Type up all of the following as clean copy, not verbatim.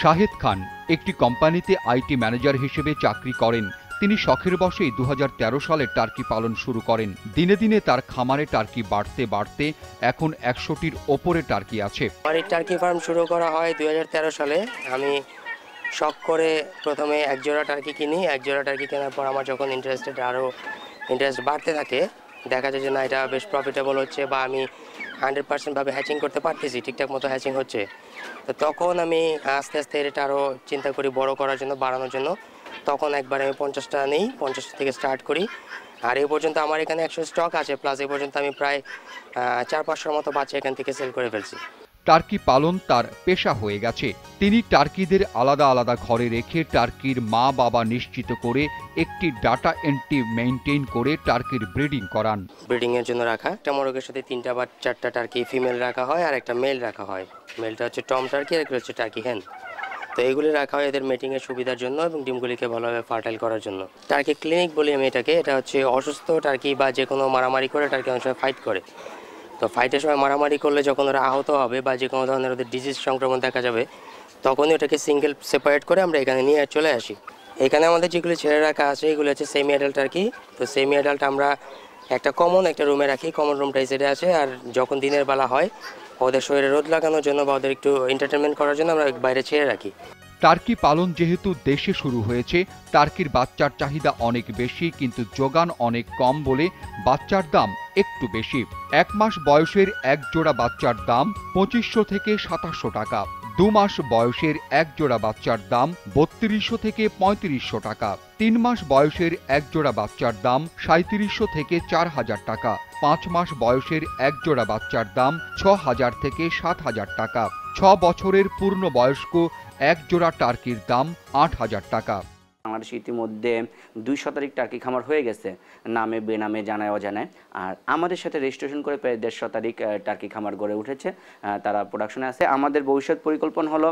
শাহেদ খান একটি কোম্পানিতে IT manager হিসেবে চাকরি করেন। তিনি শখের বশেই 2013 সালে টার্কি পালন শুরু করেন। দিনে দিনে তার খামারে টার্কি বাড়তে বাড়তে এখন 100টির ওপরে টার্কি আছে। আমার এই টার্কি ফার্ম শুরু করা হয় 2013 সালে। আমি শখ করে প্রথমে এক জোড়া টার্কি কিনি। এক জোড়া টার্কি কেনার পর আমার যখন ইন্টারেস্ট বাড়তে থাকে, দেখা যায় যে না, এটা বেশ প্রফিটেবল হচ্ছে বা আমি 100% ভাবে হ্যাচিং করতে পারতেছি, ঠিকঠাক মতো হ্যাচিং হচ্ছে। তো তখন আমি আস্তে আস্তে এটা আরও চিন্তা করি বড় করার জন্য, বাড়ানোর জন্য। তখন একবার আমি 50টা নেই, 50 থেকে স্টার্ট করি। আর এই পর্যন্ত আমার এখানে 100 স্টক আছে, প্লাস এই পর্যন্ত আমি প্রায় 400-500 মতো বাচ্চা এখান থেকে সেল করে ফেলছি। টার্কি পালন তার পেশা হয়ে গেছে। তিনি টার্কিদের আলাদা আলাদা ঘরে রেখে টার্কির মা বাবা নিশ্চিত করে একটি ডাটা এন্ট্রি মেইনটেইন করে টার্কির ব্রিডিং করান। ব্রিডিং এর জন্য রাখা একটা মোরগের সাথে 3টা বা 4টা টার্কি ফিমেল রাখা হয় আর একটা মেল রাখা হয়। মেলটা হচ্ছে টম টার্কি আর একটা হচ্ছে টার্কি হেন। তো এগুলি রাখা হয় এদের মিটিং এর সুবিধার জন্য এবং ডিমগুলিকে ভালোভাবে ফার্টাইল করার জন্য। টার্কি ক্লিনিক বলি আমি এটাকে। এটা হচ্ছে অসুস্থ টার্কি বা যে কোনো মারামারি করে টার্কি অনেক সময় ফাইট করে। তো ফাইটের সময় মারামারি করলে যখন ওরা আহত হবে বা যে কোনো ধরনের ওদের ডিজিজ সংক্রমণ দেখা যাবে, তখনই ওটাকে সিঙ্গেল সেপারেট করে আমরা এখানে নিয়ে চলে আসি। এখানে আমাদের যেগুলি ছেড়ে রাখা আছে এগুলো হচ্ছে সেমি অ্যাডাল্ট টার্কি। তো সেমি অ্যাডাল্ট আমরা একটা রুমে রাখি। কমন রুমটা এই সাইডে আছে। আর যখন দিনের বেলা হয় ওদের শরীরে রোদ লাগানোর জন্য বা ওদের একটু এন্টারটেনমেন্ট করার জন্য আমরা বাইরে ছেড়ে রাখি। টার্কি পালন যেহেতু দেশে শুরু হয়েছে, টার্কির বাচ্চার চাহিদা অনেক বেশি, কিন্তু যোগান অনেক কম বলে বাচ্চার দাম একটু বেশি। 1 মাস বয়সের এক জোড়া বাচ্চার দাম 2500 থেকে 2700 টাকা। 2 মাস বয়সের এক জোড়া বাচ্চার দাম 3200 থেকে 3500 টাকা। 3 মাস বয়সের এক জোড়া বাচ্চার দাম 3700 থেকে 4000 টাকা। 5 মাস বয়সের এক জোড়া বাচ্চার দাম 6000 থেকে 7000 টাকা। 6 বছরের পূর্ণ বয়স্ক এক জোড়া টার্কির দাম 8000 টাকা। বাংলাদেশ ইতিমধ্যে 2 শতাধিক টার্কি খামার হয়ে গেছে, নামে বেনামে জানায় অজানায়। আর আমাদের সাথে রেজিস্ট্রেশন করে প্রায় 1.5 শতাধিক টার্কি খামার গড়ে উঠেছে, তারা প্রোডাকশনে আছে। আমাদের ভবিষ্যৎ পরিকল্পনা হলো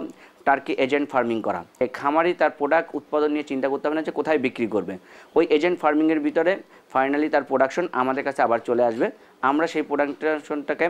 টার্কি এজেন্ট ফার্মিং করা। এই খামারই তার প্রোডাক্ট উৎপাদন নিয়ে চিন্তা করতে হবে না যে কোথায় বিক্রি করবে। ওই এজেন্ট ফার্মিংয়ের ভিতরে ফাইনালি তার প্রোডাকশন আমাদের কাছে আবার চলে আসবে। আমরা সেই প্রোডাকশনটাকে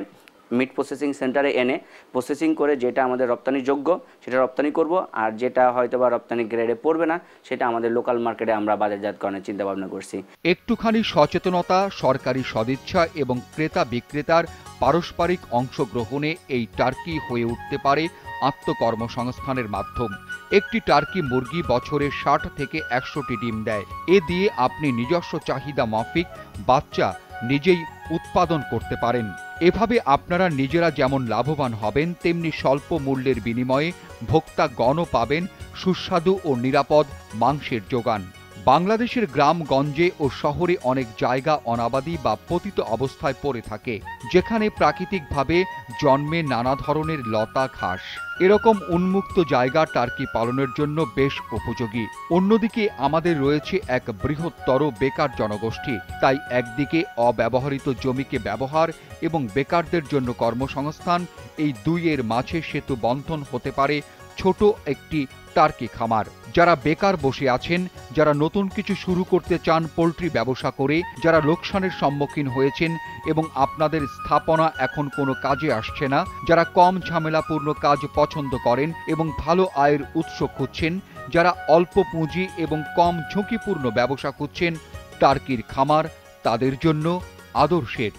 মিট প্রসেসিং সেন্টারে এনে প্রসেসিং করে যেটা আমাদের রপ্তানির যোগ্য সেটা রপ্তানি করব, আর যেটা হয়তো বা রপ্তানি গ্রেডে পড়বে না সেটা আমাদের লোকাল মার্কেটে আমরা বাজারজাতকরণের চিন্তা ভাবনা করছি। একটুখানি সচেতনতা, সরকারি সদিচ্ছা এবং ক্রেতা বিক্রেতার পারস্পরিক অংশগ্রহণে এই টার্কি হয়ে উঠতে পারে আত্মকর্মসংস্থানের মাধ্যম। একটি টার্কি মুরগি বছরে 60 থেকে 100টি ডিম দেয়। এ দিয়ে আপনি নিজস্ব চাহিদা মাফিক বাচ্চা নিজেই উৎপাদন করতে পারেন। এভাবে আপনারা নিজেরা যেমন লাভবান হবেন, তেমনি স্বল্প মূল্যের বিনিময়ে ভোক্তাগণও পাবেন সুস্বাদু ও নিরাপদ মাংসের যোগান। বাংলাদেশের গ্রামগঞ্জে ও শহরে অনেক জায়গা অনাবাদি বা পতিত অবস্থায় পড়ে থাকে, যেখানে প্রাকৃতিকভাবে জন্মে নানা ধরনের লতা ঘাস। এরকম উন্মুক্ত জায়গা টার্কি পালনের জন্য বেশ উপযোগী। অন্যদিকে আমাদের রয়েছে এক বৃহত্তর বেকার জনগোষ্ঠী। তাই একদিকে অব্যবহৃত জমিকে ব্যবহার এবং বেকারদের জন্য কর্মসংস্থান, এই দুইয়ের মাঝে সেতু বন্ধন হতে পারে ছোট একটি টার্কি খামার। যারা বেকার বসে আছেন, যারা নতুন কিছু শুরু করতে চান পোল্ট্রি ব্যবসা করে, যারা লোকসানের সম্মুখীন হয়েছেন এবং আপনাদের স্থাপনা এখন কোনো কাজে আসছে না, যারা কম ঝামেলাপূর্ণ কাজ পছন্দ করেন এবং ভালো আয়ের উৎস খুঁজছেন, যারা অল্প পুঁজি এবং কম ঝুঁকিপূর্ণ ব্যবসা খুঁজছেন, টার্কির খামার তাদের জন্য আদর্শের।